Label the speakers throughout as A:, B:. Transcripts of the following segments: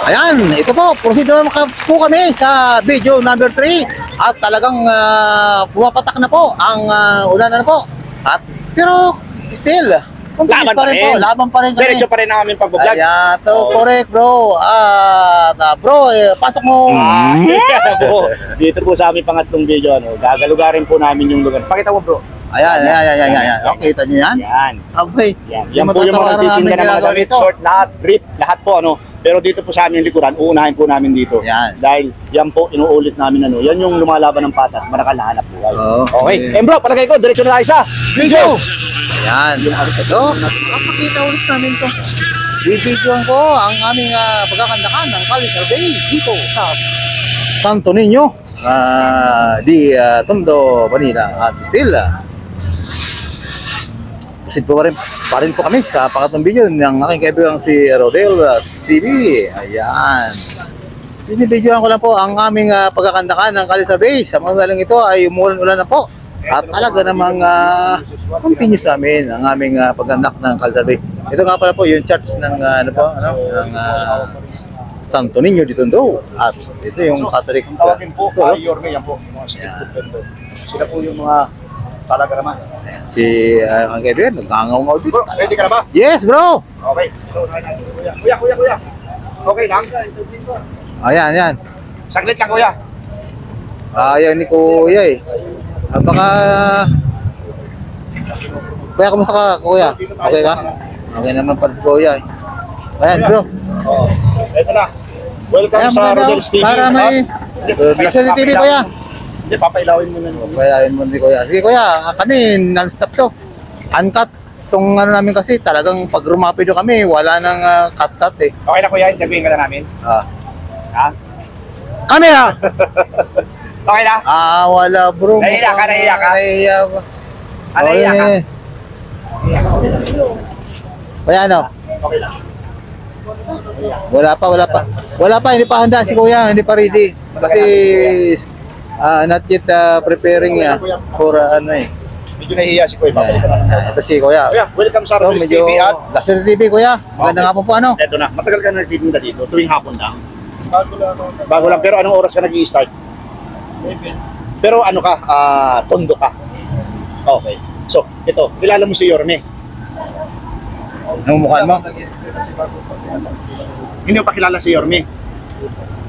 A: Ayan, ito po, proceed naman po kami sa video number 3 at talagang pumapatak na po ang ulan na po. At pero still,
B: laban pa rin.
A: Laban pa rin kami.
B: Diretso pa rin ang aming pag-vlog.
A: Ayan, correct bro. Bro, pasok mo.
B: Po, dito po sa aming pangatlong video, gagalugarin po namin yung lugar. Pakita mo bro.
A: Ayan. Okay, kita nyo yan?
B: Yan.
A: Okay.
B: Yan po yung mga nagtitinda ng mga damit, short, lahat, brief, lahat po Pero dito po sa aming likuran, uunahin po namin dito.
A: Yan.
B: Dahil yan po, inuulit namin yan yung lumalaban ng patas, marakalahanap po. Okay. Bro, palagay ko, diretso na tayo sa video!
A: Ayan. Ito, papakita ulit namin ito. Bibidyoan ko ang aming pagkakandakan ng Cali Survey dito sa Santo Niño, di Tondo, Manila. At still, kasi po pa rin po kami sa pangatlong video ng aking kaibigang si Rodel TV. Ayan. Binibidyoan ko lang po ang aming pagkakandakan ng Cali Survey. Sa mga saling ito ay umulan-ulan na po. At talaga namang continue sa amin ang aming pagkandak ng Cali Survey. Ito nga pala po yung church ng ng Santo Niño di Tondo. At ito yung Catholic
B: tawagin po
A: school.
B: Yorme, yan po. Sila po yung mga talaga naman.
A: Si ang kaibigan, nagkangaw-ngaw dito.
B: Bro, ready ka na ba?
A: Yes, bro!
B: Okay. So, kuya. Okay lang?
A: Ayan.
B: Saglit lang, kuya.
A: Ayaw ni kuya eh. Baka... Kuya, kumusta ka, kuya? Okay ka? Okay naman pala si kuya eh. Ayan, bro.
B: Ito na. Welcome sa Rodel's TV.
A: Para may... Rodel's TV, kuya.
B: Hindi, papailawin mo na.
A: Papailawin mo na, kuya. Sige, kuya. Kami, non-stop to. Uncut. Itong namin kasi, talagang pag rumapido kami, wala nang cut-cut eh.
B: Okay na, kuya. Interviewin ka na namin. Ha?
A: Kami na!
B: Okay na?
A: Wala bro.
B: Nahiya ka?
A: Nahiya ka?
B: Nahiya ka?
A: Kaya ano?
B: Okay lang.
A: Wala pa, hindi pa handa si kuya, hindi pa ready. Kasi not yet preparing for
B: Medyo nahiya si kuya.
A: Ito si kuya.
B: Kuya, welcome sa Rodel's TV at...
A: Rodel's TV kuya. Maganda nga po
B: Ito na, matagal ka na nagtitinda dito, tuwing hapon lang. Bago lang, pero anong oras ka nag-i-start? Pero ano ka, Tondo ka. Okay. So, ito, kilala mo si Yorme.
A: Anong mukhaan mo?
B: Hindi mo pa kilala si Yorme.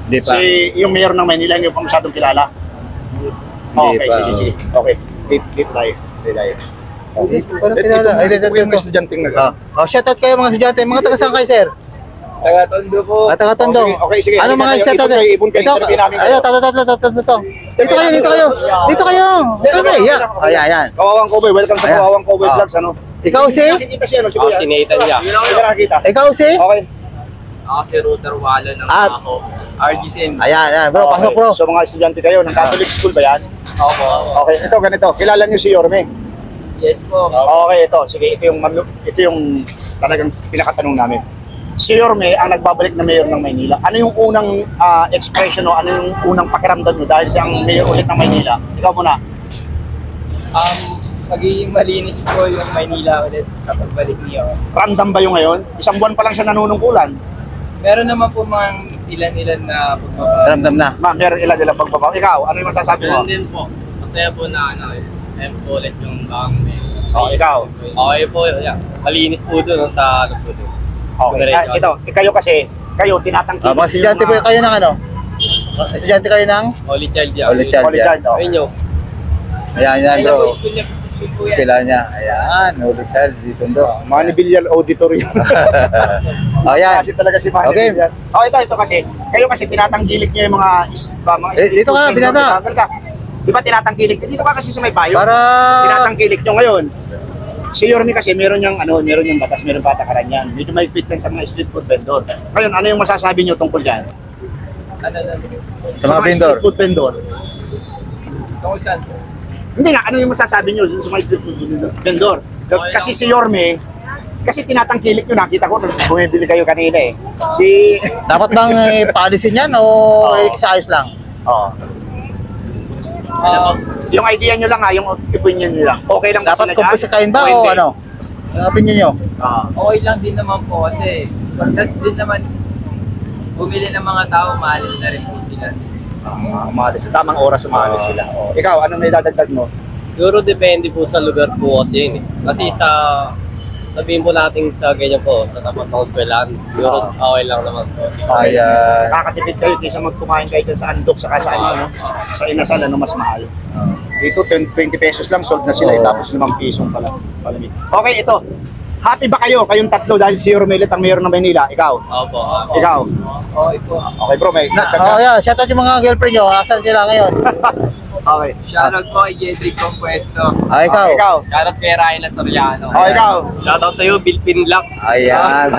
A: Hindi pa.
B: Yung mayor ng Maynila, hindi mo pa masyadong kilala. Okay, sige. Okay, dito tayo.
A: Parang kilala. Ay,
B: dito yung estudyanteng
A: shoutout kayo mga estudyante. Mga taga saan kayo, sir?
C: Taga-Tondo po.
A: Taga Tondo.
B: Okay, sige.
A: Ano mga shoutout? Dito kayo. Ayan.
B: Kawawang Kobe, welcome sa Kawawang Kobe Vlogs,
A: Ikaw si?
B: Nakikita siya, si Kuya.
C: Si Nathan niya.
B: Hindi ka nakakita.
A: Ikaw si?
B: Okay.
C: Ako si Router Walo ng ako. RGCN.
A: Ayan, bro, pasok bro.
B: So mga estudyante kayo ng Catholic school ba yan?
C: Opo.
B: Okay, ito ganito. Kilala niyo si Yorme?
C: Yes po.
B: Okay, ito. Sige, ito yung talagang pinakatanong namin. Si Yorme ang nagbabalik na mayor ng Maynila. Ano yung unang expression o ano yung unang pakiramdam nyo dahil siyang mayor ulit ng Maynila? Ikaw muna.
C: Magiging malinis po yung Maynila ulit sa pagbalik niyo.
B: Ramdam ba yung ngayon? Isang buwan pa lang siya nanunungkulan.
C: Meron naman po mga ilan-ilan na pagbaba.
A: Ramdam na.
B: Ma'am, meron ilan pagbabaw. Ikaw, ano yung masasabi mo?
C: Meron din po. Masaya po na ulit yung bagong mayor.
B: Ikaw.
C: Okay po, yeah. Malinis po doon sa po doon.
B: Okay. Ito, kayo kasi, tinatangkilik.
A: Mga estudyante po kayo ng ano? Estudyante kayo ng?
C: Holy Child yan.
A: Holy Child.
C: Ayun yun.
A: Ayan bro.
C: School niya.
A: Eskwela niya. Ayan, Holy Child dito ndo.
B: Manny Villar Auditorium.
A: Ayan.
B: Kasi talaga si Manny Villar. Ito kasi, kayo kasi tinatangkilik niyo yung mga
A: dito ka, binata.
B: Di ba tinatangkilik? Dito ka kasi sa may bayo.
A: Para
B: tinatangkilik nyo ngayon. Si Yorme kasi meron yung batas, meron patakaran yan. Dito may fit sa mga street food vendor. Ngayon, ano yung masasabi nyo tungkol yan?
A: Sa mga vendor?
B: Street food vendor.
C: Tungkol saan?
B: Hindi nga, ano yung masasabi nyo sa mga street food vendor? Kasi si Yorme, kasi tinatangkilik nyo, nakita ko, bumibili kayo kanina eh.
A: Dapat bang paalisin yan o isaayos lang?
B: Oo. Yung idea nyo lang yung opinion nyo lang. Okay lang
A: dapat kumpisikain ba o ano? Ang opinion nyo?
C: Okay lang din naman po kasi pagdas din naman bumili ng mga tao, maalis na rin po sila.
B: Umalis. Sa tamang oras umalis sila. Ikaw, ano may dadagdag mo?
D: Siguro depende po sa lugar po kasi yun eh. Kasi sabihin po natin sa ganyan po, sa tapat ng eskwelahan, siguro okay lang naman po.
A: Ayan.
B: Nakakatipid kayo kaysa magkumain kayo dyan sa Andok, saka sa ano, sa Inasal, ano mas mahal. Dito, 20 pesos lang, sold na sila, tapos 5 pisong pala. Palamig. Okay, ito. Happy ba kayo? Kayong tatlo dahil si Romelit ang mayor ng Maynila. Ikaw?
C: Opo.
B: Ikaw?
C: Okay po.
B: Okay bro, may
A: Yeah, shout out yung mga girlfriend nyo. Asan sila ngayon?
B: Okay.
C: Shoutout po kay Jedrick Compuesto.
A: Ikaw.
B: Ikaw?
C: Shoutout kay Ryan Soriano.
B: Oh, ikaw?
D: Shoutout sa'yo, Bilpin Black.
A: Ayan.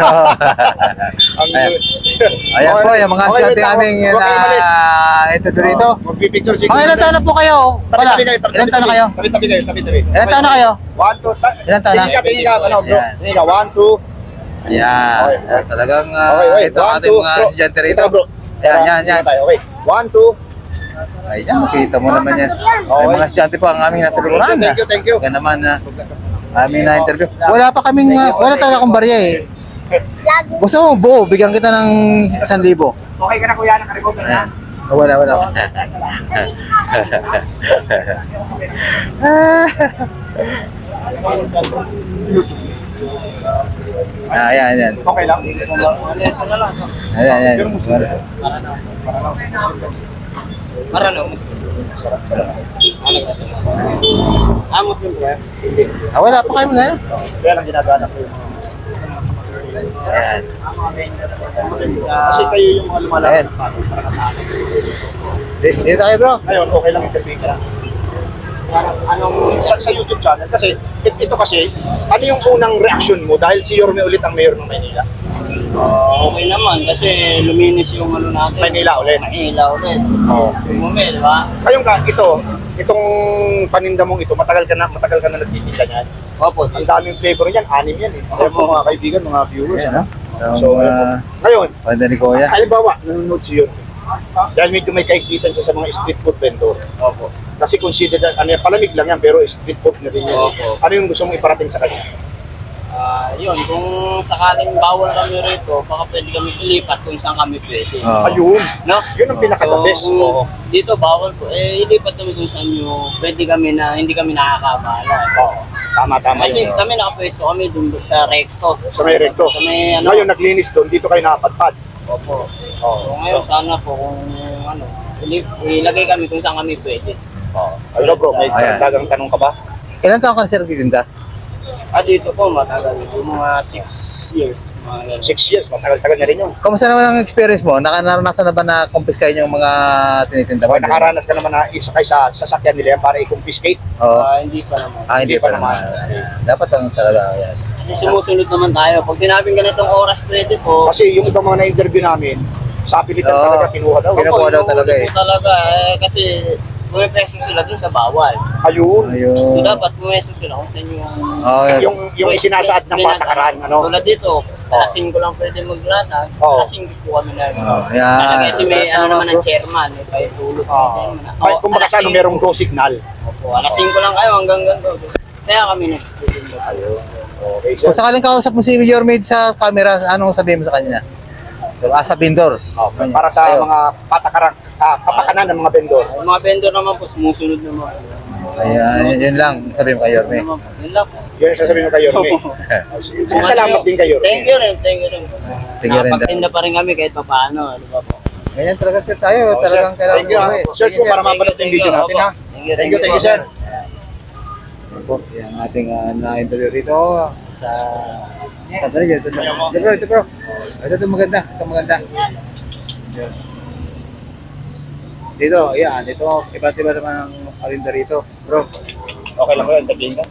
B: Ang
A: Ayan po, yung mga
B: Okay,
A: asyante
B: wait lang.
A: aming
B: Huwag kayong umalis.
A: ito dito.
B: Magpipicture si
A: Mga ilan taon na po kayo? Wala.
B: Tabi-tabi kayo.
A: Ilan taon na kayo?
B: Tabi-tabi kayo. Tabi-tabi.
A: Ilan taon na kayo?
B: 1, 2,
A: Ilan taon na?
B: Tingin ka, ano bro?
A: Ayan.
B: Tingin ka, 1, 2.
A: Ayan.
B: Okay.
A: Ayan, talagang
B: Okay,
A: ito ang ating mga estudyante rito.
B: Bro.
A: Yan.
B: Okay. 1, 2.
A: Ayan, makita mo naman yan. Ay,
B: Okay.
A: mga estudyante po ang aming nasa likuran.
B: Thank you.
A: Kaya naman aming na-interview. Wala pa kaming, wala talaga akong barya eh. Gusto mo buo, bigyan kita ng 1,000.
B: Okay ka na kuya, nakarecover na.
A: Wala. Ayan.
B: Okay lang.
A: Ayan.
C: Marano, Muslim. Muslim po.
A: Wala pa kayo ngayon.
B: Kaya lang ginagawa ko yun.
A: Ayan.
B: Kasi kayo yung mga
A: Ayan.
B: lumalaki.
A: Dito kayo bro.
B: Ngayon, okay lang interview ka lang. Sa YouTube channel kasi ito kasi ano yung unang reaction mo dahil si Yorme ulit ang mayor ng Maynila?
C: Okay naman kasi luminis yung ano natin.
B: Maynila ulit.
C: Maynila ulit.
B: Oh.
C: Bumili, di ba?
B: Kayong ka itong paninda mong ito matagal ka na nagtitinda niyan.
C: Opo.
B: Ang daming flavor niyan, 6 yan eh. Kaya po mga kaibigan, mga viewers.
A: Ayan, no?
B: So, ngayon,
A: Pwede ni Kuya.
B: halimbawa, nanonood si Yorme. Dahil medyo may kaigpitan siya sa mga street food vendor.
C: Opo.
B: Kasi consider that, palamig lang yan, pero street food na rin yan.
C: Opo.
B: Ano yung gusto mong iparating sa kanya?
C: Yun, kung sakaling bawal kami rito, baka pwede kami ilipat kung saan kami pwede.
A: Oo.
B: Ayun.
C: No?
B: Yun ang pinaka-the best.
C: kung
B: Oo.
C: dito bawal po, ilipat kami kung saan nyo, pwede kami na, hindi kami nakakabala.
B: Oo. Tama
C: Kasi
B: yun.
C: kami nakapwesto kami dun sa recto.
B: Sa may recto.
C: Sa may ano.
B: Ngayon naglinis doon, dito kayo nakapadpad.
C: Opo.
B: Oo.
C: So ngayon, sana po kung ano, ilagay kami kung saan kami pwede.
B: Ayun bro, may
A: Ayan.
B: dagang tanong ka ba?
A: Ilan taon ka na sir titinda?
C: Dito po matagal, yung mga 6 years. Mga ganun.
B: 6 years, matagal-tagal na rin yun.
A: Kamusta naman ang experience mo? Naranasan na ba na confiscate yung mga tinitinda mo?
B: Nakaranas ka naman na isakay sa sasakyan nila yan para i-confiscate.
A: Oo.
C: Hindi pa naman.
A: Hindi pa naman. Dapat ang talaga yan.
C: Kasi sumusunod naman tayo. Pag sinabing ganitong oras pwede po.
B: Kasi yung ibang mga na-interview namin, sa pilitan
A: Oo.
B: talaga kinuha daw.
A: Kinuha daw talaga eh.
C: Talaga kasi pumipreso sila dun sa bawal.
B: Ayun.
C: So dapat pumesto sila kung saan yung...
A: Oh, yes.
B: Yung isinasaad ng patakaran, ano?
C: Tulad dito, alas 5 lang pwede maglatag.
B: Oo.
C: Alas 5 po kami na.
A: Yan.
C: Kasi may
A: Tama,
C: ano naman
A: bro.
C: ng chairman, may pahitulog.
B: Ay, kung baka sa ano, merong go signal.
C: Opo, alas 5 lang kayo hanggang ganito. Kaya kami nagtutulog.
B: Okay,
A: Kung sakaling kausap mo si Major Maid sa camera, anong sabihin mo sa kanya? Sa vendor.
B: Okay. Para sa
A: Ayun.
B: mga kapakanan ng mga vendor.
C: Yung mga vendor naman po, sumusunod naman.
A: Ayan, yun lang. Sabihin mo kay Yorme.
C: Yun lang po.
B: Yun ang sasabihin mo kayo, Yorme. Sige, salamat din kayo.
C: Thank you rin, thank you rin.
A: Thank you rin.
C: Nakapagtinda pa rin kami kahit pa paano, di ba po?
A: Ganyan talaga sir tayo.
B: Oh,
A: Talagang
B: sir.
A: kailangan
B: Thank you,
A: mo,
B: ha.
A: eh.
B: Search mo para mapanood yung video natin, ha? Thank you, sir.
A: Po, yung ating na-interview rito sa Sandali, ito bro. Ito maganda. Yan. Dito, yan. Ito, iba't iba naman ang karinda rito. Bro,
B: Okay lang ba yun? Tabihin ka?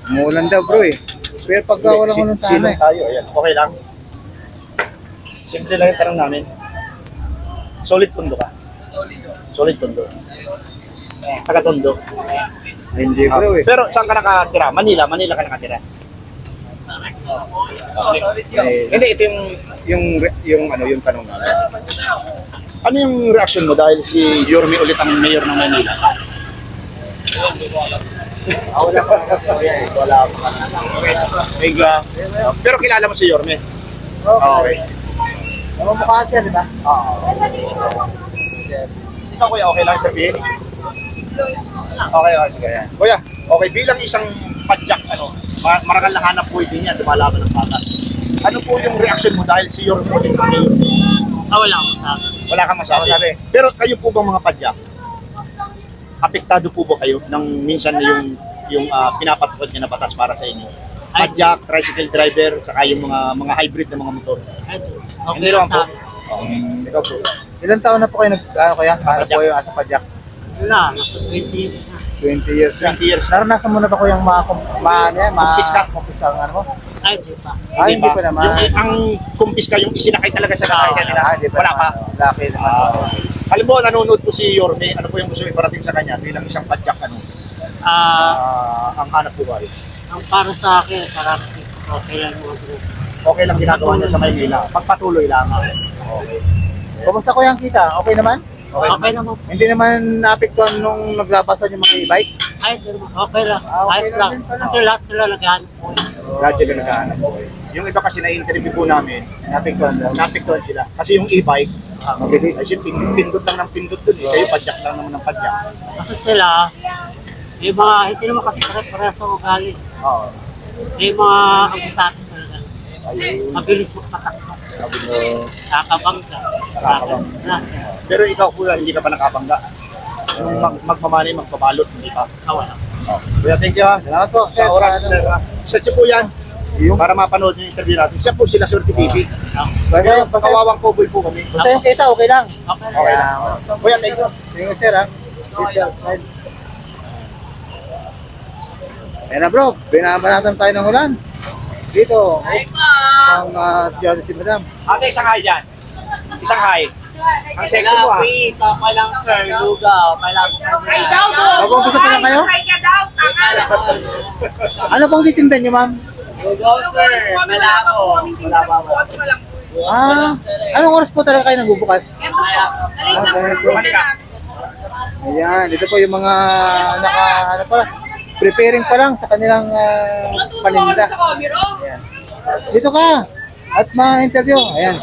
A: umuulan daw bro eh. Pero pagka walang unang
B: Sino
A: tanay.
B: tayo? Ayan. Okay lang. Simple lang yung tanong namin. Solid Tondo ka? Solid Tondo. Taga-Tondo.
A: Hindi bro eh.
B: Pero saan ka nakatira? Manila ka nakatira.
A: Eh,
B: Hindi, ito yung tanong namin. Ano yung reaction mo dahil si Yorme ulit ang mayor ng Manila? Wala pa. Pero kilala mo si Yorme? Okay.
A: Namumukha siya, di ba?
B: Oo. Ikaw kuya, okay lang interviewin? Okay, sige. Kuya, okay, bilang isang padyak, marangal na hanap buhay din yan, lumalaban ng patas. Ano po yung reaction mo dahil si Yorme ulit na mayor?
C: Wala akong masabi.
B: Wala kang masabi. Pero kayo po bang mga padyak, apektado po ba kayo ng minsan na yung pinapatupad niya na batas para sa inyo? Padyak, tricycle driver, saka yung mga hybrid na mga motor.
C: Okay
B: Hindi
C: lang
B: naman po.
C: sa akin.
B: Ikaw po.
A: Ilang taon na po kayo kaya? Paano po yung asa padyak?
C: Wala, nasa 20 years na.
A: 20 years na.
B: 20 years.
A: Naranasan mo na ba ko yung mga
B: Kumpiska?
A: kumpiska ang ano mo?
C: Ay, di pa.
A: Ay, hindi pa naman.
B: Ang kumpiska, yung isinakay talaga sa sasakyan nila.
A: Hindi
B: Wala pa.
A: Laki naman.
B: Alam mo, nanonood po si Yorme, ano po yung gusto iparating sa kanya bilang isang padyak, ang hanap buhay.
C: Ang para sa akin, parang okay lang mga bro.
B: Okay lang ginagawa niya sa Maynila. Pagpatuloy lang. Okay.
A: Kumusta ko yung kita? Okay naman?
C: Okay naman.
A: Hindi naman naapektuhan nung naglabasan yung mga e-bike?
C: Ay, okay lang.
A: Okay
C: Ayos
A: lang
C: lang.
A: din pala.
C: Kasi lahat sila naghahanap po.
B: Lahat sila naghahanap buhay. Yung iba kasi na-interview po namin,
A: Naapektuhan daw.
B: napiktuhan sila. Kasi yung e-bike,
A: Mabilis.
B: ay pindot lang ng pindot dun. Kayo padyak lang naman ng padyak.
C: Kasi sila, may mga, hindi naman kasi pare-pareha sa ugali.
B: Oo.
C: May mga abusado talaga. Mabilis magpatakbo. Kakabangga. Kakabangga.
B: Pero ikaw po, hindi ka pa nakabangga. Yung magmamanay, magpabalot, hindi pa.
C: Wala.
B: Kuya, thank you ha.
A: Salamat po.
B: Sa oras, sir. Siya po yan. Para mapanood yung interview natin. Siya po sila Surti TV. Pero kawawang cowboy po kami.
A: Basta yung kita, okay lang.
C: Okay.
B: Okay lang. Kuya, thank you.
A: Sige sir ha. Ayan na bro, binabanatan tayo ng ulan. Dito, ang siyado si madam.
B: Ate, isang hi dyan. Isang hi. Ang sexy mo ha.
C: Pa lang sir, lugaw.
E: Ay daw po!
A: Mag-umpisa pa lang kayo?
E: Ay ka daw! Tanga!
A: Ano pong titinda nyo ma'am?
C: Lugaw sir, malako.
E: Bukas mo lang po.
A: Anong oras po talaga kayo nagbubukas?
E: Ito po. Nalit lang po
A: Okay.
E: namin.
A: Ayan, dito po yung mga ano pa, preparing pa lang sa kanilang
E: Natutuwa ko
A: paninda.
E: sa camera.
A: Ayan. Dito ka at ma-interview. Ayan.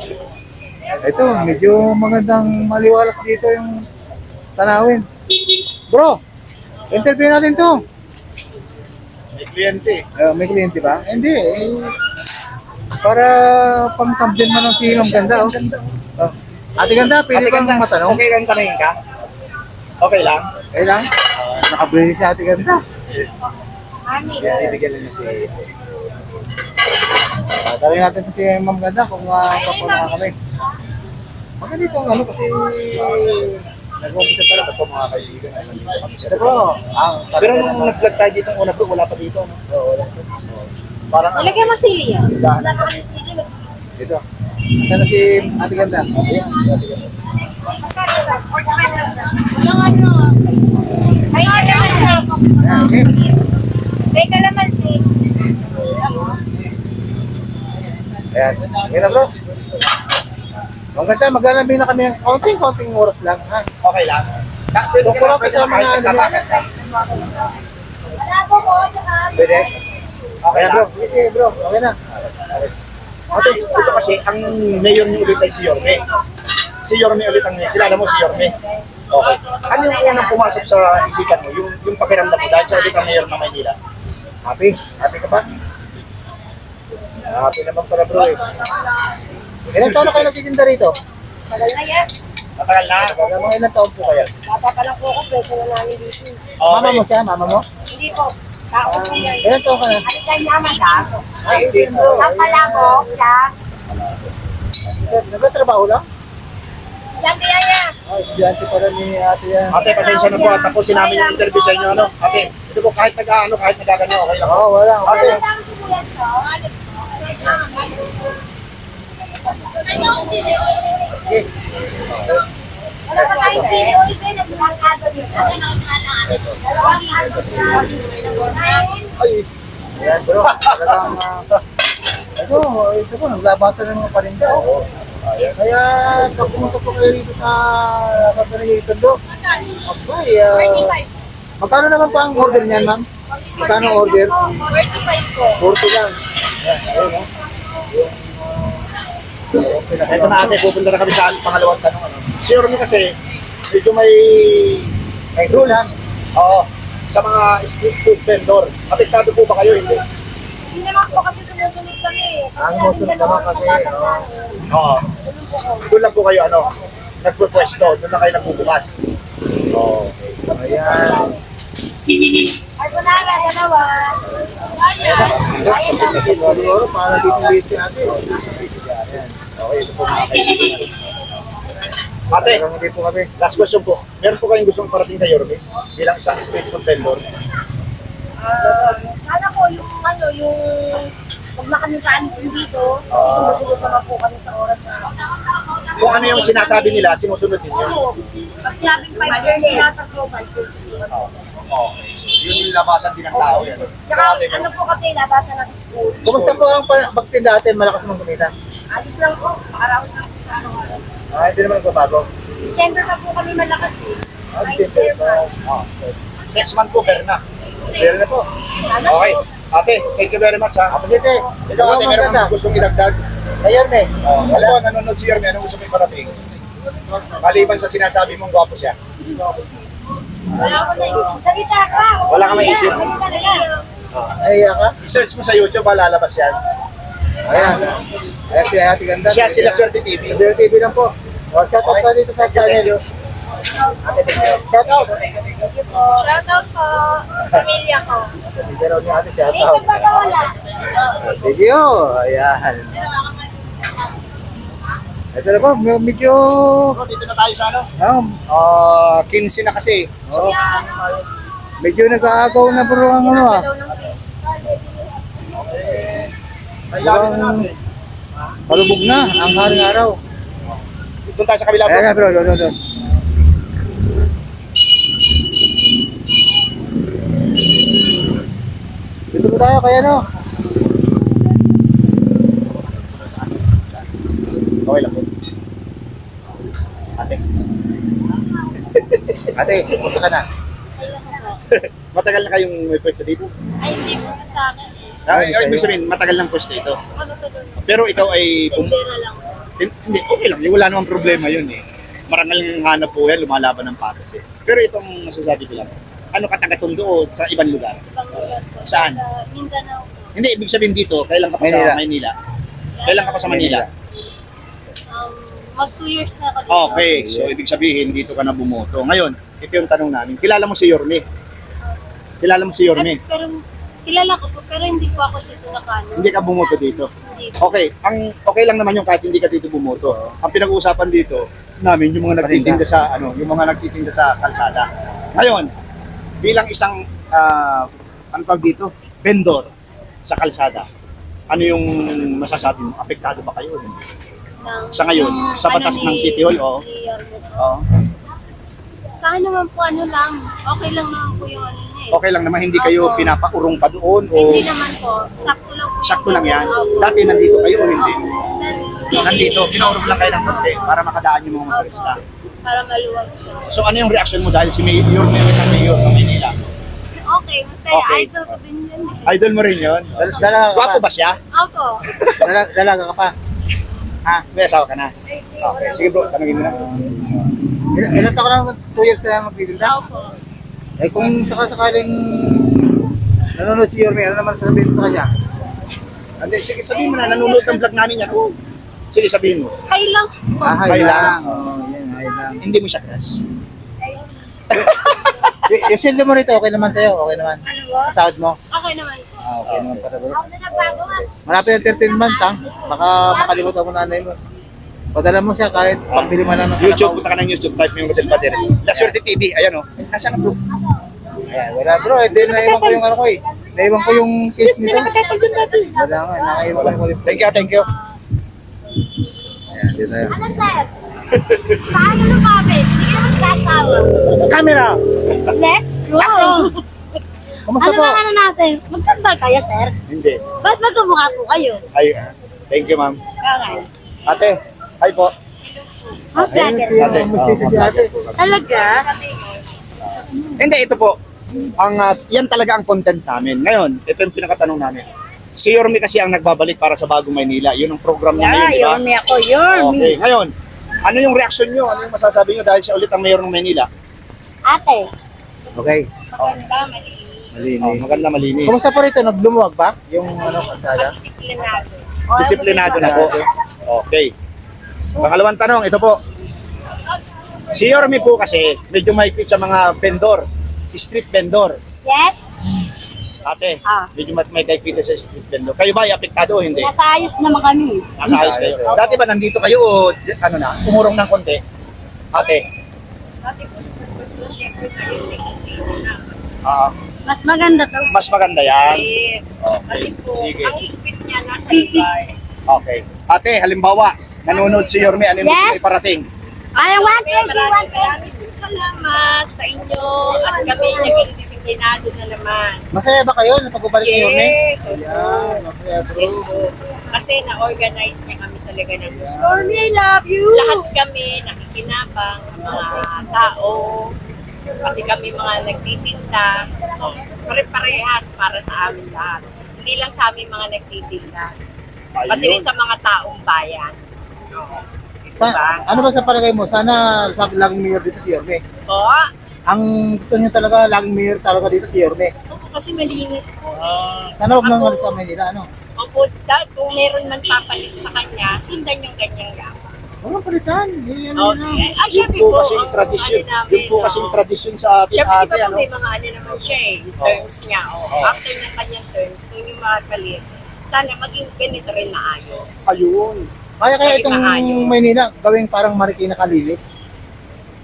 A: Ito, medyo magandang maliwalas dito yung tanawin. Bro, interview natin to.
B: May kliyente.
A: May kliyente ba? Hindi. Para pang-subdyan mo ng si Ma'am Ganda. Oh. Ate Ganda, pwede bang matanong?
B: Okay lang tanongin ka? Okay lang?
A: Okay lang? Nakabrili si Ate Ganda.
B: Yeah, ibigyan lang niya si...
A: Tanongin natin si Ma'am Ganda kung papunta kami. Maganda ang ano kasi nag-umpisa pa lang ito mga kaibigan. Ito po,
B: Pero nung nag-vlog tayo dito, una po, wala pa dito. No? Oo, wala pa. Parang
E: Nalagyan mo sili yan.
B: Wala
E: Wala ka sili.
A: dito. Saan na si Ate Ganda?
B: Ayan, si Ate Ganda.
E: Walang ano. Ay, kalamansi.
A: Okay.
E: Ay, kalamansi.
A: Ayan. Ayan na bro. Ang ganda, maglalambing na kami ng konting oras lang. Ha?
B: Okay lang. Pwede ka
A: Kukurap
B: na, pwede
A: sa
B: na kahit
A: mga ano.
B: nagtatakan ka.
E: Wala po po.
A: Pwede?
B: Okay
A: Ayan
B: lang.
A: bro. Sige bro. Okay na.
B: Ate, ito kasi, ang mayor niyo ulit ay si Yorme. Si Yorme ulit ang mayor. Kilala mo si Yorme? Okay. Ano yung unang pumasok sa isipan mo? Yung pakiramdam mo dahil sa ulit ang mayor ng Maynila?
A: Happy? Happy ka ba? Happy naman pala bro eh. Ilang taon na kayo nagtitinda rito?
E: Tagal na yan.
B: Matagal na.
A: Mga ilang taon po kaya?
E: Bata pa lang po ako. Pwede na namin dito.
A: Mama mo siya? Mama mo?
E: Hindi po. Tao po yan.
A: Ilang taon ka na?
E: At kanya madako.
A: Ay, hindi bro.
E: Ang palabok siya.
A: Nagtatrabaho lang?
E: Yan kaya yan.
A: Ay, estudyante pala ni ate yan.
B: Ate, pasensya na po at tapusin namin yung interview sa inyo. Ano? Ate, ito po kahit nag-ano, kahit nagaganyo, okay lang.
A: Oo, wala.
B: Ate,
E: Ang sibuyas ko. Wala pa tayo eh. Ulitin na binangkado nito. Dalawang ano siya.
B: ay,
A: Ayan bro, talagang ito po, naglabasan ng mga parinda. Kaya pag pumunta po kayo dito sa Kapanagayton do, abay, magkano naman po ang order niyan ma'am? Magkano order?
E: 45 po.
A: 40 lang. Ayan, ayun,
B: Ito na ate, pupunta na kami sa pangalawang tanong. Ano. Si Yorme kasi, medyo may rules. Oo. Sa mga street food vendor. Apektado po ba kayo? Hindi.
E: Hindi naman po kasi sumusunod kami.
A: Ang musunod naman kasi,
B: Oo. Doon lang po kayo, nagpupwesto. Doon lang kayo nagbubukas. Oo.
A: Ayan.
E: Ay, wala na, dalawa.
A: Siguro, para dito busy natin.
B: Okay, ito po mga kaibigan. Ate,
A: Hindi po kami.
B: last question po. Meron po kayong gustong parating kay Yorme bilang isang street food vendor?
E: Sana po yung huwag na kami kaanisin dito. Kasi sumusunod naman po kami sa oras na.
B: Kung ano yung sinasabi nila, sinusunod ninyo.
E: Oo. Pag sinabing 5:30, nataklo 5:30.
B: Okay. Yun yung labasan din ng tao yan.
E: Tsaka ano po kasi, labasan natin school.
A: Kumusta po ang pagtinda natin? Malakas mong kumita?
E: Alis lang po, makaraos lang po sa araw-araw.
A: Hindi naman nagbabago.
E: December pa po kami malakas eh.
A: December pa.
B: Next month po, Berna.
A: Meron na po.
B: Okay. Ate, thank you very much ha.
A: Kapagete.
B: Ikaw ate, meron kang gustong idagdag?
A: Ngayon, me.
B: Alam mo, nanonood si Yorme, anong gusto mo iparating? Maliban sa sinasabi mong gwapo siya.
E: Wala ko na yun. Salita ka.
B: Wala ka maisip.
E: Salita ka.
A: Ay, ka?
B: I-search mo sa YouTube, lalabas yan.
A: Ayan. Ayan si Ate Ganda.
B: Siya sila Swerte TV.
A: Swerte TV lang po. O, shout out ka dito sa channel. Shout out.
E: Shoutout po. Pamilya ko.
A: Hindi raw niya ate, shout
E: Hindi
A: out.
E: ko pagkawala.
A: Video. Ayan. Ito na po, medyo...
B: Dito na tayo sa ano? 15 na kasi.
A: Oh, medyo nag-aagaw na bro ang Parang palubog na ang haring araw.
B: Doon tayo sa kabila bro.
A: Ayan na bro, doon. Dito po tayo kaya no?
B: Okay lang po. Ate.
A: Ate, kumusta ka na?
B: Matagal na kayong may pwesto dito?
E: Ay, hindi po sa akin.
B: Ay, ibig sabihin, matagal ng pwesto ito.
E: Ano to doon?
B: Pero ikaw ay...
E: Pera lang.
B: Hindi, okay lang. Wala namang problema yun eh. Marangal ng hanap po yan, lumalaban ng patas eh. Pero itong masasabi ko lang, ano ka taga-Tondo sa ibang lugar?
E: Panglugar po.
B: Saan?
E: Sa Mindanao po.
B: Hindi, ibig sabihin dito, kailan ka pa
A: Manila.
B: sa Maynila? Kailan ka pa sa Manila?
E: Mag 2 years na ako dito.
B: Okay, so ibig sabihin, dito ka na bumoto. Ngayon, ito yung tanong namin. Kilala mo si Yorme? Kilala mo si Yorme?
E: Pero kilala ko po, pero hindi po ako dito nakano.
B: Hindi ka bumoto dito.
E: Hindi po.
B: Okay, okay lang naman yung kahit hindi ka dito bumoto. Ang pinag-uusapan dito namin yung mga nagtitinda sa yung mga nagtitinda sa kalsada. Ngayon, bilang isang ano tawag dito, vendor sa kalsada. Ano yung masasabi mo? Apektado ba kayo? Sa ngayon, sa batas ng City Hall, oo. Oo.
E: Sa akin naman po ano lang, okay lang naman po yung ano niya eh.
B: Okay lang naman, hindi kayo
E: Opo.
B: pinapaurong pa doon o
E: Hindi naman po, sakto lang po.
B: sakto lang yan.
E: Opo.
B: Dati nandito kayo o hindi?
E: Then,
B: Nandito, pinaurong lang kayo ng konti para makadaan yung mga motorista.
E: para maluwag siya.
B: So ano yung reaction mo dahil si Mayor ng Mayor ng Manila?
E: Okay, masaya.
B: Okay.
E: Idol ko din yun eh.
B: Idol mo rin yun?
A: Dalaga ka
B: Gwapo
A: pa?
B: ba siya?
E: Opo.
A: Dalaga ka pa?
B: Ha? May asawa ka na? Okay, sige bro, tanongin mo na.
A: Ilan taon ka na 2 years na magtitinda?
E: Opo.
A: Eh kung sakasakaling nanonood si Yorme, ano naman sasabihin mo sa kanya?
B: Hindi, sige sabihin mo na, nanonood ng vlog namin yan. Sige sabihin mo.
E: Hi lang.
B: Hi lang.
A: Oo, yan, hi lang.
B: Hindi mo siya crush.
A: Yung sweldo mo rito, okay naman sa'yo? Okay naman?
E: Ano ba?
A: Sahod mo?
E: Okay naman po.
A: Okay naman pala bro.
E: Ako na nagbago ah.
A: Malapit yung 13 months ha? Baka makalimutan mo nanay mo. Padala mo siya kahit pambili mo lang ng
B: YouTube, punta ka ng YouTube, type mo yung Hotel Pader. La Suerte TV, ayan o. Nasaan na bro?
A: Ayan, wala bro, hindi naiwan ko yung ano ko eh. Naiwan ko yung case nito.
B: Pinakatapal dyan dati.
A: Wala nga, nakaiwan ko yung...
B: Thank you, thank you.
A: Ayan, dito tayo.
E: Ano sir? Saan ka lumapit? Hindi ka magsasawa.
B: Camera!
E: Let's go!
A: Kumusta
E: Ano
A: po?
E: bang ano natin? Magkambal kayo, sir?
B: Hindi.
E: Ba't magkamukha po kayo?
B: Ay, thank you ma'am.
E: Okay.
B: Ate, hi po.
E: How's that?
A: Ayun,
B: Ate.
A: si ate.
E: Talaga?
B: Hindi, ito po. Yan talaga ang content namin. Ngayon, ito yung pinakatanong namin. Si Yorme kasi ang nagbabalik para sa Bagong Maynila. Yun ang program niya ngayon, di ba?
E: Yorme ako, Yorme.
B: Okay, ngayon, ano yung reaction nyo? Ano yung masasabi nyo dahil siya ulit ang mayor ng Maynila?
E: Ate.
A: Okay.
E: Maganda, malinis.
A: Malinis.
B: Maganda, malinis.
A: Kumusta po rito? Naglumuwag ba? Yung ano, kalsada?
E: Disiplinado.
B: Disiplinado na po. Okay. Pangalawang tanong, ito po. Si Yorme po kasi medyo mahigpit sa mga vendor, street vendor.
E: Yes.
B: Ate,
E: Ah.
B: medyo may kahigpit sa street vendor. Kayo ba ay apektado o hindi?
E: Nasa ayos naman kami.
B: Nasa ayos kayo. Dati ba nandito kayo o ano na, umurong ng konti? Ate,
E: Mas maganda to.
B: mas maganda yan.
E: Yes. Kasi po,
B: Sige.
E: ang higpit niya nasa lugar.
B: Okay. Ate, halimbawa, nanonood si Yorme, ano yung gusto
E: Yes.
B: may parating?
E: Ay, 120,
F: Maraming salamat sa inyo at kami naging disiplinado na naman.
A: Masaya ba kayo na pagbabalik ni Yorme?
F: Yes, opo.
A: Yan, masaya bro.
F: Yes po. Kasi na-organize niya kami talaga ng gusto.
E: Yorme, I love you.
F: Lahat kami nakikinabang, ang mga tao, pati kami mga nagtitinda, pare-parehas para sa amin lahat. Hindi lang sa amin mga nagtitinda, pati rin sa mga taong bayan.
A: Ano ba sa palagay mo? Sana laging mayor dito si Yorme.
F: Po,
A: Ang gusto niyo talaga, laging mayor talaga dito si Yorme.
F: opo kasi malinis po eh.
A: Sana huwag nang
F: Ako-
A: alis sa Maynila, ano?
F: Opo, kung meron man papalit sa kanya, sundan yung ganyang lang.
A: Walang palitan. Yan,
F: Okay. Ah,
B: Yun
F: syempre
B: po
F: po,
B: kasing
F: ang
B: tradisyon.
F: ano namin,
B: Yun po kasing tradisyon sa atin,
F: Syempre,
B: ate,
F: di ba
B: ano?
F: po may mga ano naman siya eh, yung terms niya. After ng kanyang terms, kung yung mga palit, sana maging ganito rin na ayos.
B: Ayun.
A: Kaya
F: Lagi
A: itong
F: maayos.
A: Maynila, gawing parang Marikina kalinis.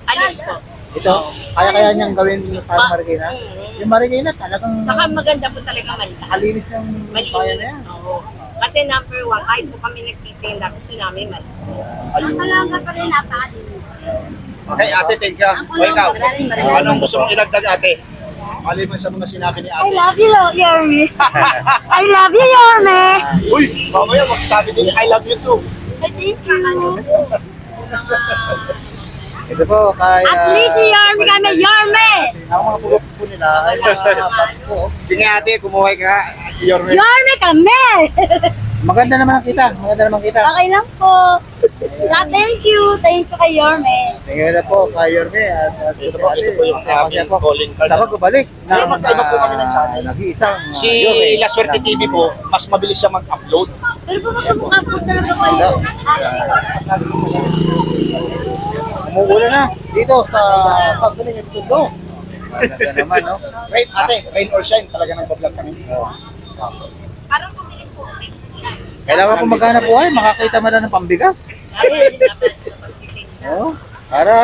F: Ayun po.
A: Ito, kaya niyang gawin parang Marikina.
F: Mm.
A: Yung Marikina talagang
F: Saka maganda po talaga malinis.
A: kalinis yung bayan na yan.
F: Oo. Kasi number one, kahit po kami nagtitinda, gusto namin malinis.
B: Ayun.
E: Talaga pa rin, napakalinis.
B: Okay, ate, thank you. O ikaw, anong gusto mong ilagdag, ate? Maliban sa mga sinabi ni
E: I
B: ate.
E: love you, Yorme. I love you, Yorme.
B: Uy, mamaya magsabi din, I love you too.
E: At least you.
A: Ito po, kay...
E: At least si Yorme kami, Yorme.
A: Ang mga pulok po nila ay po.
B: Sige ate, kumuha ka. Yorme.
E: Yorme kami.
A: Maganda naman ang kita. Maganda naman kita.
E: Okay lang po. Thank you. Thank you kay Yorme.
A: Tingnan na po kay Yorme at
B: Ito po yung aming calling card.
A: Dapat bumalik.
B: Pero magkaiba po kami ng channel.
A: Nag-iisang
B: Si La Suerte TV po, mas mabilis siya mag-upload.
E: Pero po magkamukha po talaga kayo.
A: Umuulan na dito sa pagdating ng Tundo. Maganda naman, no?
B: Rain, ate, rain or shine, talaga nag-vlog kami.
F: Parang bumili po kami.
A: Kailangan po maghanap buhay, makakita man lang ng pambigas.
F: Ayun, dapat sa pagtitinda.
A: Oh, para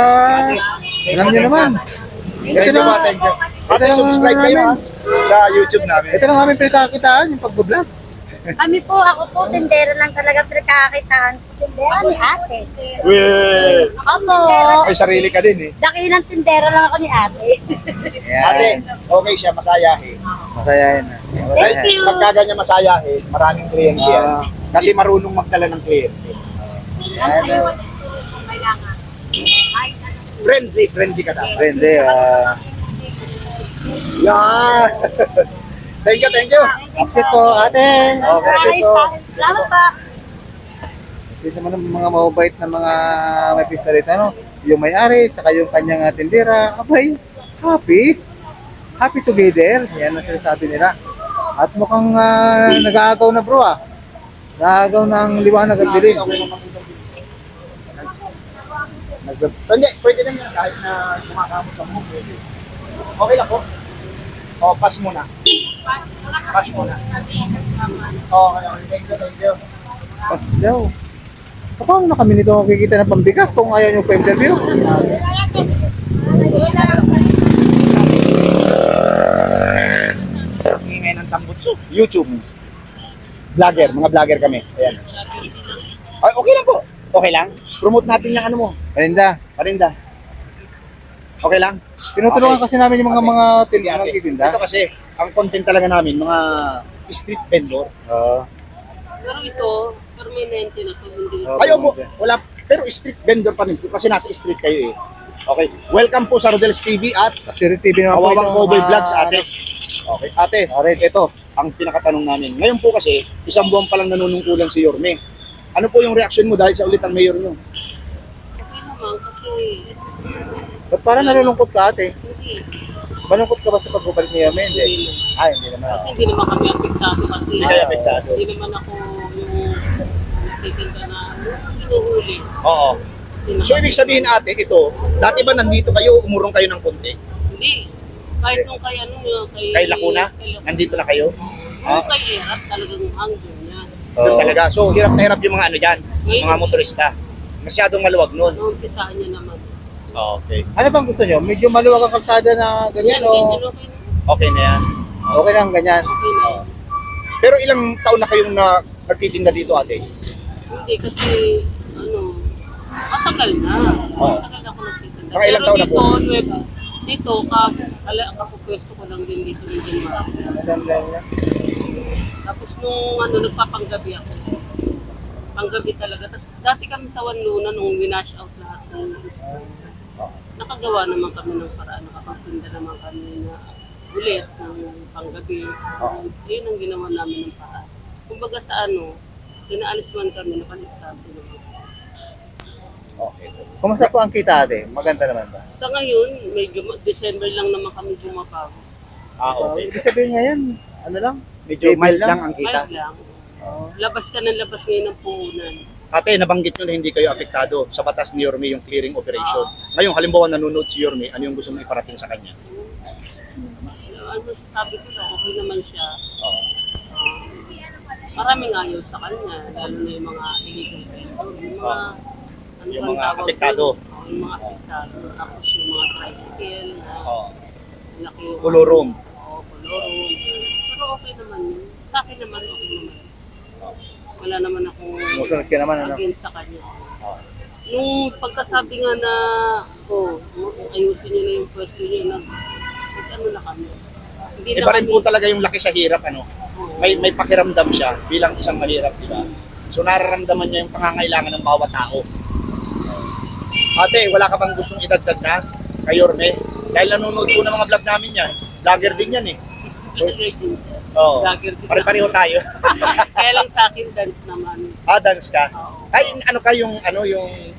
A: alam niyo naman.
B: Thank you po, thank you. Ate, subscribe kayo ha, sa YouTube namin.
A: Ito lang aming pinagkakitaan, yung pag-vlog.
E: Kami po, ako po, tindera lang talaga pinagkakakitaan. Tindera ni ate.
B: Weh!
E: Opo.
B: May sarili ka din eh.
E: Dakilang tindera lang ako ni ate.
B: Ate, okay siya, masayahin.
A: Masayahin na.
E: Thank you.
B: Pagka ganyan masayahin, maraming kliyente yan. Kasi marunong magdala ng kliyente.
F: Ayaw din po kung kailangan. Kahit ano.
B: Friendly ka dapat.
A: Friendly,
B: Yeah! Thank you, thank you.
A: update po, ate.
B: Okay.
A: Update po.
E: Salamat pa.
A: Dito naman ang mga mababait na mga may pista rito, ano? Yung may-ari, saka yung kanyang tindera, abay, happy. Happy together. Yan ang sinasabi nila. At mukhang nag-aagaw na bro ah. Nag-aagaw ng liwanag at dilim.
B: Hindi, pwede naman yan kahit na kumakamot sa mo. Pwede. Okay lang po. O, pass muna. Pass muna. Okay, thank you, thank you.
A: Pas daw. Paano na kami nito makikita ng pambigas kung ayaw nyo pa-interview?
B: Ingay ng tambutso. YouTube. Vlogger, mga vlogger kami. Ayan. Ay, okay lang po. Okay lang. Promote natin yung ano mo.
A: Paninda.
B: Parinda. Okay lang?
A: Tinutulungan kasi namin yung mga
B: Sige, ate.
A: tinda.
B: Ito kasi, ang content talaga namin, mga street vendor.
D: Pero ito, permanente na to. Hindi.
B: Ayaw po, wala. Pero street vendor pa rin. Kasi nasa street kayo eh. Okay. Welcome po sa Rodel's TV at
A: Siri TV naman po
B: Kawawang
A: ito,
B: Cowboy
A: mga-
B: Vlogs, ate. Okay, ate, ito ang pinakatanong namin. Ngayon po kasi, isang buwan pa lang nanunungkulan si Yorme. Ano po yung reaksyon mo dahil sa ulit ang mayor nyo?
F: Okay naman kasi
A: Ba't parang nalulungkot ka, ate?
F: hindi.
A: Malungkot ka ba sa pagbabalik ni Yorme? Hindi. Ay, hindi naman.
F: Kasi hindi naman kami apektado kasi
B: Hindi kayo apektado.
F: hindi naman ako yung nagtitinda na hinuhuli.
B: Oo.
F: Kasi
B: So, ibig sabihin ate, ito, dati ba nandito kayo, umurong kayo ng konti?
F: hindi. Kahit nung kay ano yung
B: Kay Lacuna? Nandito na kayo?
F: Yung kay Erap talagang hanggang yan.
B: Doon talaga. So, hirap na hirap yung mga ano dyan,
F: Ngayon,
B: mga motorista. Masyadong maluwag nun.
F: naumpisahan niya naman.
B: Okay.
A: Ano bang gusto nyo? Medyo maluwag ang kalsada na ganyan,
F: Yan,
A: o
F: ganyan, okay na.
B: Okay na yan.
A: okay lang ganyan?
F: Okay na yan.
B: Pero ilang taon na kayong nagtitinda dito ate?
F: Hindi kasi, ano, matagal na.
B: Oo.
F: Matagal na ako nagtitinda.
B: Mga ilang taon na po?
F: Dito, kapupwesto ko lang din dito ng January. Tapos nung ano, nagpapanggabi ako. Panggabi talaga. Tapos dati kami sa Wanluna nung winash out lahat ng school. Nakagawa naman kami ng paraan. Nakapagtinda naman kami na ulit ng panggabi. Yun ang ginawa namin ng paraan. Kumbaga sa ano, pinaalis man kami, napaliskarte naman.
A: Okay. Kumusta po ang kita, ate? Maganda naman ba?
F: Sa ngayon, medyo December lang naman kami bumabago.
B: Okay.
A: Ibig sabihin ngayon, ano lang?
B: Medyo mild lang ang kita.
F: Mild lang. Labas ka ng labas ngayon ng puhunan.
B: Ate, nabanggit nyo na hindi kayo apektado sa batas ni Yorme yung clearing operation. Ngayon, halimbawa nanonood si Yorme, ano yung gusto mong iparating sa kanya?
F: Ano sasabi ko lang, okay naman siya. Maraming ayaw sa kanya, lalo na yung mga illegal vendor. Yung mga, ano
B: Yung
F: bang
B: mga
F: tawag
B: apektado.
F: doon? Yung mga apektado. Tapos yung mga tricycle, laki yung...
B: Kolorum.
F: Oo, kolorum. Pero okay naman yun. Sa akin naman, okay naman. Wala naman akong
A: Musunod ka naman, ano?
F: against sa kanya. Nung pagkasabi nga na, ayusin niyo na yung pwesto niyo, ano na kami. Hindi
B: Iba rin po talaga yung laki sa hirap, ano? May pakiramdam siya bilang isang mahirap, di ba? So nararamdaman niya yung pangangailangan ng bawat tao. Ate, wala ka bang gustong idagdag na kay Yorme? Dahil nanonood po ng mga vlog namin yan. Vlogger din yan eh.
F: Vlogger din siya.
B: Oo.
F: Vlogger din.
B: Pare-pareho tayo.
F: Kaya lang sa akin, dance naman.
B: Dance ka?
F: Oo.
B: Ay, ano ka yung, ano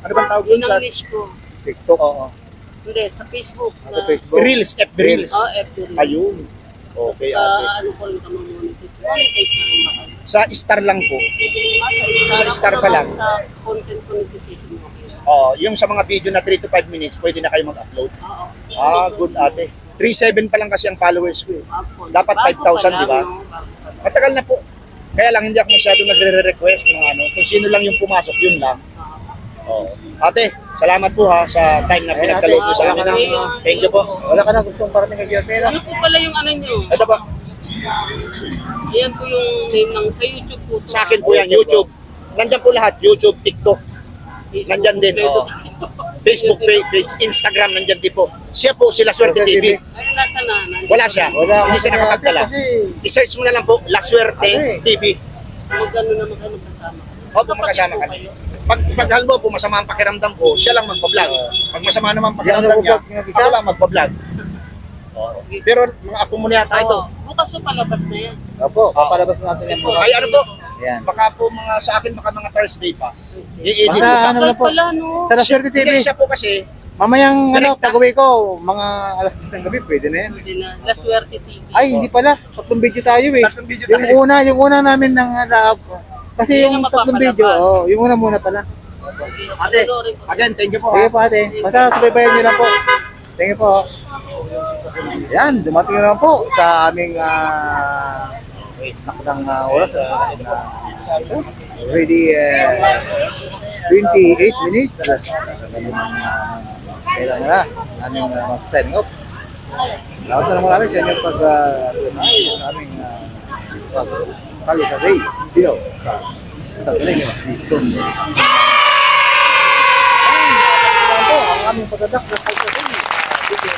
B: bang tawag
F: Yun
B: dun sa
F: ang wish ko.
A: TikTok.
B: Oo.
F: Hindi, sa Facebook.
A: Sa Facebook.
B: Reels, FB Reels.
F: Oo, FB Reels.
B: Ayun. Okay, ate.
F: Ano ko rin kami monetize. Monetize na rin ba kayo?
B: Sa Star lang po. Sa Star
F: Ako
B: pa lang.
F: naman Sa content monetization mo kayo.
B: Yung sa mga video na 3 to 5 minutes, pwede na kayo mag-upload.
F: Oo.
B: Good ate. 3,700 pa lang kasi ang followers ko eh.
F: Bago
B: Dapat
F: pa
B: 5,000,
F: lang,
B: di ba?
F: no? Bago pa lang.
B: Matagal na po. Kaya lang hindi ako masyado nagre-request ng ano. Kung sino lang yung pumasok, yun lang. Ate, salamat po ha sa time na pinagkaloob mo sa amin. Thank you po.
A: Wala ka na gustong parating kay Yorme, no?
F: Ano po pala yung ano nyo?
B: Ito po,
F: Ayan po yung name ng sa YouTube po.
B: sa akin po yan, YouTube. Nandyan po lahat, YouTube, TikTok, nandyan din. Facebook page, Instagram, nandyan din po. Siya po, sila Swerte TV.
F: Ay, nasa na?
B: Wala siya, hindi siya nakapagdala.
A: Kasi,
B: I-search mo na lang po, La Suerte TV.
F: Magano na magano kasama.
B: Opo, magkasama kami. Pag halimbawa po, masama ang pakiramdam ko, siya lang magpa-vlog. Pag masama naman ang pakiramdam niya, ako lang magpa-vlog. Pero mga apo mo na yata ito.
F: Bukas po palabas na yan.
A: opo, papalabas natin yan po.
B: Ay ano po,
A: Yan.
B: baka po mga sa akin, baka mga Thursday pa. I-edit
A: Basta
B: ko.
A: ano na po,
F: Pala no.
A: sa La Suerte TV.
B: Hindi siya po kasi,
A: Mamayang
B: Direct,
A: pag-uwi ko, mga alas 10 ng gabi, pwede na yan.
F: Hindi na. La Suerte TV.
A: Ay, hindi pala. Tatlong video tayo eh.
B: Tatlong video tayo.
A: Yung una namin ng lab. Kasi
F: Yun
A: yung
F: ang
A: tatlong
F: mapapalabas.
A: video, yung una muna pala.
F: Sige,
B: ate,
F: panoorin ko.
B: again, thank you po
A: Sige
B: ha.
A: po ate. Basta subaybayan nyo lang po. Thank you po. Yan, dumating na naman po sa aming nakatang oras. Already 28 minutes. Kailan na aming mag-signing off. Salamat na naman namin sa inyong pag-tunay sa aming pag-Kalisa Day video sa galing dito. Ang aming pagdadak ng Kalisa Day video.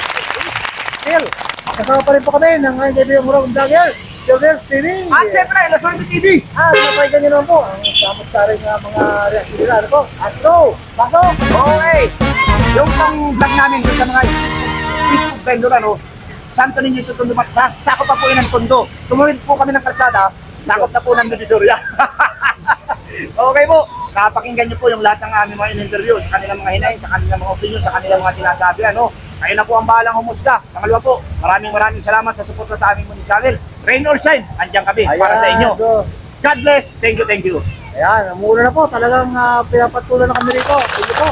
A: Still, kasama pa rin po kami ng kaibigan mo rin vlogger, Rodel's TV.
B: At syempre, La Suerte TV.
A: Napakinggan nyo naman po ang samot-saring mga reaksyon nila. Ano po? At go! Pasok!
B: Okay. Yung pang vlog namin doon sa mga street food vendor, ano, saan ko ninyo itutundo? Sakop pa po yun ng tondo. Tumuwid po kami ng kalsada, sakop na po ng Divisoria. Okay po, napakinggan nyo po yung lahat ng aming mga in-interview sa kanilang mga hinayin, sa kanilang mga opinion, sa kanilang mga sinasabi, ano. Kayo na po ang bahalang humusga. Pangalawa po, maraming salamat sa suporta sa aming munting channel. Rain or shine, andyan kami para sa inyo.
A: bro.
B: God bless, thank you.
A: Ayan, umuulan na po. Talagang pinapatulan na kami rito. Thank you po.